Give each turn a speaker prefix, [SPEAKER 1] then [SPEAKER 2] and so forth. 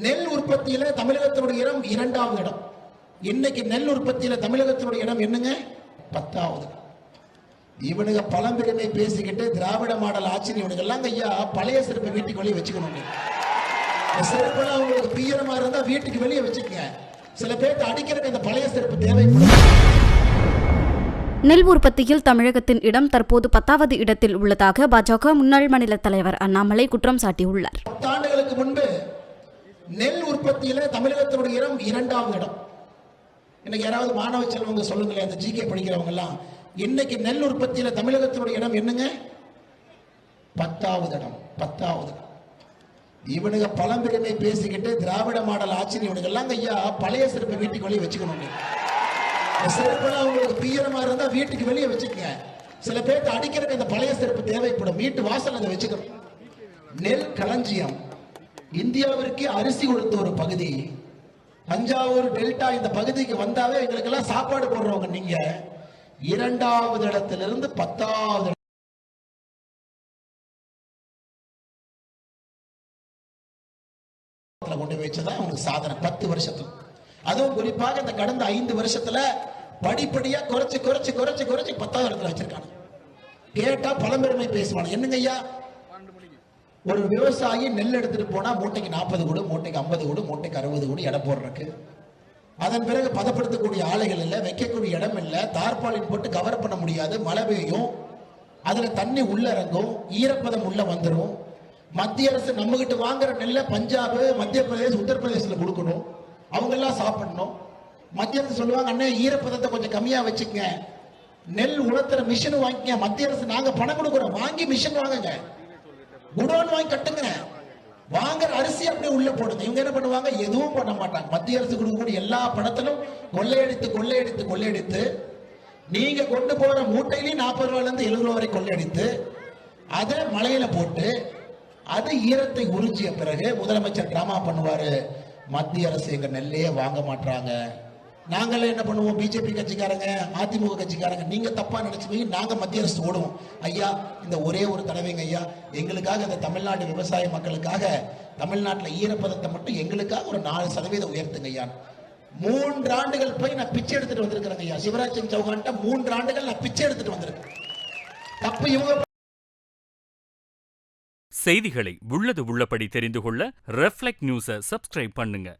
[SPEAKER 1] நெல் உற்பத்தியில தமிழகத்தினுடைய இடம் 2வது இடம். இன்னைக்கு நெல் உற்பத்தியில தமிழகத்தினுடைய இடம் என்னங்க? 10வது. இவனுங்க பழம்பெருமை பேசிக்கிட்டு திராவிட மாடல் ஆட்சி இவனுங்கெல்லாம் ஐயா பழைய செருப்பை வீட்டுக்கு வெளியே வச்சுக்கணும். செருப்பெல்லாம் உங்களுக்கு பிரியமா இருந்தா வீட்டுக்கு வெளியே வச்சுக்கங்க. சில பேருக்கு அடிக்கிறதுக்கு அந்த பழைய செருப்பு தேவைப்படும்.
[SPEAKER 2] நெல் உற்பத்தியில் தமிழகத்தின் இடம் தற்போது 10வது இடத்தில் உள்ளதாக பாஜக முன்னாள் மாநில தலைவர் அண்ணாமலை குற்றம் சாட்டியுள்ளார்.
[SPEAKER 1] 10 ஆண்டுகளுக்கு முன்பு நெல் உற்பத்தியில தமிழகத்தினுடைய இடம் 2வது இடம். இன்னைக்கு யாராவது மாணவ செல்வங்க சொல்லுங்களேன், அந்த ஜிகே படிக்கிறவங்க எல்லாம், இன்னைக்கு நெல் உற்பத்தியில தமிழகத்தினுடைய இடம் என்னங்க? 10வது இடம். 10வது. இவனுங்க பழம்பெருமை பேசிக்கிட்டு திராவிட மாடல் ஆட்சி இவனுங்கெல்லாம் ஐயா பழைய செருப்பை வீட்டுக்கு வெளியே வச்சுக்கணும். செருப்பெல்லாம் உங்களுக்கு பிரியமா இருந்தா வீட்டுக்கு வெளியே வச்சுக்கங்க. சில பேருக்கு அடிக்கிறதுக்கு அந்த பழைய செருப்பு தேவைப்படும். வீட்டு வாசல் அதை வச்சுக்கணும். நெல் களஞ்சியம் இந்தியாவிற்கு அரிசி கொடுத்த ஒரு பகுதி. தஞ்சாவூர் டெல்டா இந்த பகுதிக்கு வந்தாவே எங்களுக்கு எல்லாம் சாப்பாடு போடுறவங்க நீங்க. 2வது இடத்திலிருந்து 10வது கொண்டு வச்சதான் அவங்க சாதனை 10 வருஷத்துல. அதுவும் குறிப்பாக இந்த கடந்த 5 வருஷத்துல படிப்படியா குறைச்சு 10வது இடத்துல வச்சிருக்காங்க. கேட்டா பழம்பெருமை பேசுவாங்க. என்னங்க ஐயா, ஒரு விவசாயி நெல் எடுத்துட்டு போனா மூட்டைக்கு 40 கூடு, மூட்டைக்கு 50 கூடு, மூட்டைக்கு 60 கூடு எடை போடுறதுக்கு. அதன் பிறகு பதப்படுத்தக்கூடிய ஆலைகள் இல்லை, வைக்கக்கூடிய இடம் இல்லை, தார்பாலின் போட்டு கவர் பண்ண முடியாது. மழை பெய்யும், அதுல தண்ணி உள்ள இறங்கும், ஈரப்பதம் உள்ள வந்துடும். மத்திய அரசு நம்ம கிட்ட வாங்குற நெல்லை பஞ்சாப், மத்திய பிரதேச, உத்தரப்பிரதேசத்துல கொடுக்கணும். அவங்க எல்லாம் சாப்பிடணும். மத்திய அரசு சொல்லுவாங்க, அண்ணே ஈரப்பதத்தை கொஞ்சம் கம்மியா வச்சுக்கங்க, நெல் உலர்த்துற மிஷின் வாங்கிக்க. மத்திய அரசு நாங்க பணம் கொடுக்குறோம், வாங்கி மிஷின் வாங்குங்க, குடோன் வாங்கி கட்டுங்க, வாங்குற அரிசி அப்படியே உள்ள போடுங்க. இவங்க என்ன பண்ணுவாங்க? எதுவும் பண்ண மாட்டாங்க. மத்திய அரசு கொடுக்கக்கூடிய எல்லா பணத்திலும் கொள்ளையடித்து நீங்க கொண்டு போற மூட்டையிலையும் 40 ரூபாயில இருந்து 70 ரூபாய் வரை கொள்ளையடித்து அதை மலையில போட்டு அது ஈரத்தை உறிஞ்சிய பிறகு முதலமைச்சர் டிராமா பண்ணுவாரு, மத்திய அரசு எங்க நெல்லையே வாங்க மாட்டாங்க. நாங்களே என்ன பண்ணுவோம், பிஜேபி கட்சிக்காரங்க, அதிமுக கட்சிக்காரங்க, நீங்க தப்பா நினைச்சு நாங்க மத்திய அரசு ஓடுவோம். ஐயா, இந்த ஒரே ஒரு தடவைங்க ஐயா, எங்களுக்காக இந்த தமிழ்நாடு விவசாய மக்களுக்காக தமிழ்நாட்டில் ஈரப்பதத்தை மட்டும் எங்களுக்காக ஒரு 4% உயர்த்துங்க ஐயா. 3 ஆண்டுகள் போய் நான் பிச்சை எடுத்துட்டு வந்திருக்கிறேங்க ஐயா. சிவராஜ் சிங் சௌகான்ட்ட 3 ஆண்டுகள் நான் பிச்சை எடுத்துட்டு வந்திருக்கேன். தப்பு இவங்க.
[SPEAKER 3] செய்திகளை உள்ளது உள்ளபடி தெரிந்து கொள்ள ரெஃப்ளெக்ட் நியூஸை சப்ஸ்கிரைப் பண்ணுங்க.